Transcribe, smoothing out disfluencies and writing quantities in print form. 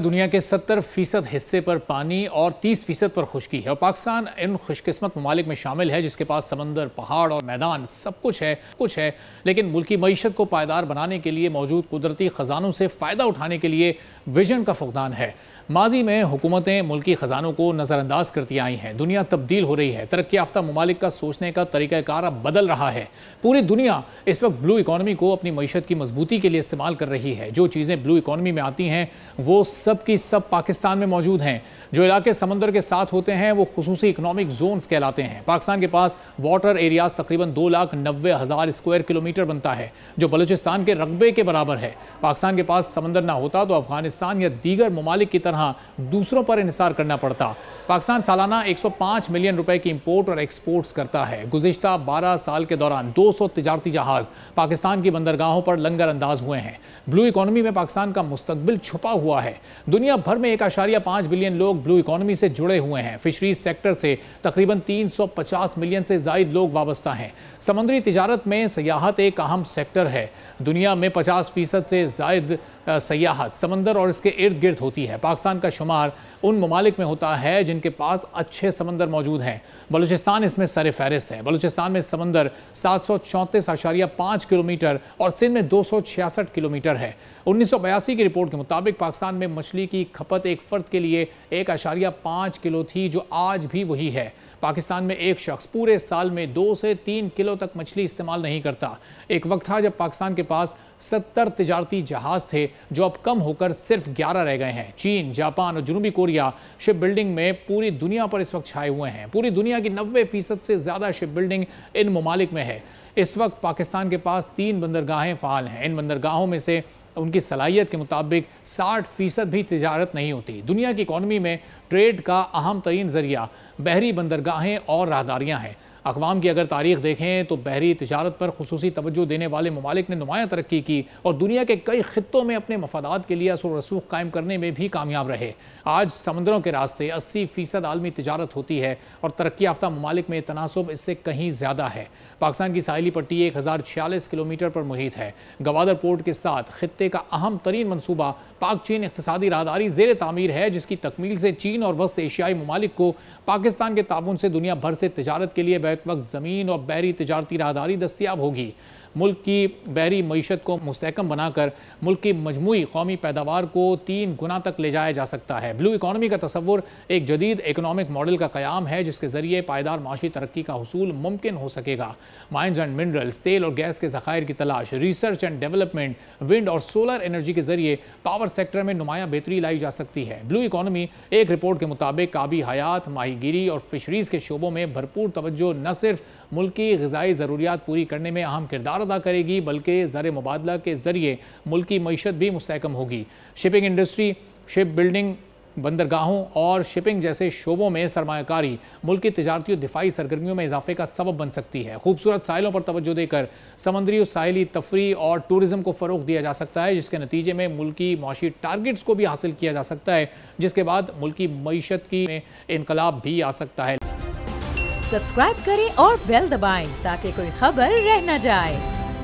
दुनिया के 70% हिस्से पर पानी और 30% पर खुश्की है और पाकिस्तान इन खुशकिस्मत ममालिक में शामिल है जिसके पास समंदर, पहाड़ और मैदान सब कुछ है। लेकिन मुल्की मईशत को पायदार बनाने के लिए मौजूद कुदरती ख़जानों से फ़ायदा उठाने के लिए विजन का फुकदान है। माजी में हुकूमतें मुल्की ख़जानों को नज़रअंदाज करती आई हैं। दुनिया तब्दील हो रही है। तरक्की याफ्ता ममालिक का सोचने का तरीक़ाकार अब बदल रहा है। पूरी दुनिया इस वक्त ब्लू इकॉनमी को अपनी मईशत की मजबूती के लिए इस्तेमाल कर रही है। जो चीज़ें ब्लू इकॉनमी में आती हैं वो सब की सब पाकिस्तान में मौजूद हैं। जो इलाके समंदर के साथ होते हैं वो खुसूसी इकनॉमिक जोन्स कहलाते हैं। पाकिस्तान के पास वाटर एरियाज तकरीबन 2,90,000 स्क्वायर किलोमीटर बनता है जो बलूचिस्तान के रकबे के बराबर है। पाकिस्तान के पास समंदर ना होता तो अफगानिस्तान या दीगर ममालिक की तरह दूसरों पर इन्हिसार करना पड़ता। पाकिस्तान सालाना 105 मिलियन रुपए की इंपोर्ट और एक्सपोर्ट्स करता है। गुज़िश्ता 12 साल के दौरान 200 तिजारती जहाज पाकिस्तान की बंदरगाहों पर लंगर अंदाज हुए हैं। ब्लू इकॉनमी में पाकिस्तान का मुस्तकबिल छुपा हुआ है। दुनिया भर में 1.5 बिलियन लोग ब्लू इकॉनमी से जुड़े हुए हैं। फिशरीज सेक्टर से तकरीबन 350 मिलियन से जायद लोग वाबस्ता हैं। समुद्री तिजारत में सयाहत एक अहम सेक्टर है। दुनिया में 50% से जायद सयाहत समंदर और इसके इर्द गिर्द होती है। पाकिस्तान का शुमार उन ममालिक में होता है जिनके पास अच्छे समंदर मौजूद हैं। बलूचिस्तान इसमें सर फहरिस्त है। बलूचिस्तान में समंदर 734.5 किलोमीटर और सिंध में 266 किलोमीटर है। 1982 की रिपोर्ट के मुताबिक पाकिस्तान में मछली की खपत एक फर्द के लिए 1.5 किलो थी जो आज भी वही है। पाकिस्तान में एक शख्स पूरे साल में 2 से 3 किलो तक मछली इस्तेमाल नहीं करता। एक वक्त था जब पाकिस्तान के पास 70 तिजारती जहाज थे जो अब कम होकर सिर्फ 11 रह गए हैं। चीन, जापान और जनूबी कोरिया शिप बिल्डिंग में पूरी दुनिया पर इस वक्त छाए हुए हैं। पूरी दुनिया की 90% से ज़्यादा शिप बिल्डिंग इन ममालिक में है। इस वक्त पाकिस्तान के पास 3 बंदरगाहें फ़ाल हैं। इन बंदरगाहों में से उनकी सलाहियत के मुताबिक 60% भी तिजारत नहीं होती। दुनिया की इकॉनमी में ट्रेड का अहम तरीन ज़रिया बहरी बंदरगाहें और राहदारियाँ हैं। अक़वाम की अगर तारीख़ देखें तो बहरी तिजारत पर खुसूसी तवज्जो देने वाले ममालिक ने नुमायाँ तरक्की की और दुनिया के कई ख़ित्तों में अपने मफादात के लिए असर रसूख कायम करने में भी कामयाब रहे। आज समंदरों के रास्ते 80% आलमी तिजारत होती है और तरक्की याफ्ता ममालिक में तनासुब इससे कहीं ज़्यादा है। पाकिस्तान की साहिली पट्टी 1046 किलोमीटर पर मुहित है। गवादर पोर्ट के साथ खित्ते का अहम तरीन मनसूबा पाक चीन इक़्तिसादी राहदारी ज़ेर तामीर है जिसकी तकमील से चीन और वस्त एशियाई ममालिक को पाकिस्तान के ताउन से दुनिया भर से तिजारत के लिए बैक वक्त ज़मीन और बहरी तिजारती राहदारी दस्तियाब होगी। मुल्क की बहरी मईशत को मुस्तहकम बनाकर मुल्क की मजमूई कौमी पैदावार को 3 गुना तक ले जाया जा सकता है। ब्लू इकॉनमी का तसव्वुर एक जदीद इकनॉमिक मॉडल का क़याम है जिसके ज़रिए पायदार माशी तरक्की का हुसूल मुमकिन हो सकेगा। माइंस एंड मिनरल्स, तेल और गैस के ज़खायर की तलाश, रिसर्च एंड डेवलपमेंट, विंड और सोलर एनर्जी के ज़रिए पावर सेक्टर में नुमाया बेहतरी लाई जा सकती है। ब्लू इकॉनमी एक रिपोर्ट के मुताबिक आबी हयात, माहीगीरी और फिशरीज़ के शोबों में भरपूर तवज्जो न सिर्फ मुल्क की ग़िज़ाई ज़रूरियात पूरी करने में अहम किरदार अदा करेगी बल्कि ज़र मुबादला के ज़रिए मुल्क की मईशत भी मुस्तहकम होगी। शिपिंग इंडस्ट्री, शिप बिल्डिंग, बंदरगाहों और शिपिंग जैसे शोबों में सरमायाकारी मुल्क की तिजारती और दिफाई सरगर्मियों में इजाफे का सबब बन सकती है। खूबसूरत साहिलों पर तवज्जो देकर समंदरी और साहिली तफरी और टूरिज़म को फ़रोग़ दिया जा सकता है जिसके नतीजे में मुल्की माशी टारगेट्स को भी हासिल किया जा सकता है जिसके बाद मुल्की मईशत की में इनकलाब भी आ सकता है। सब्सक्राइब करें और बेल दबाएं ताकि कोई खबर रह न जाए।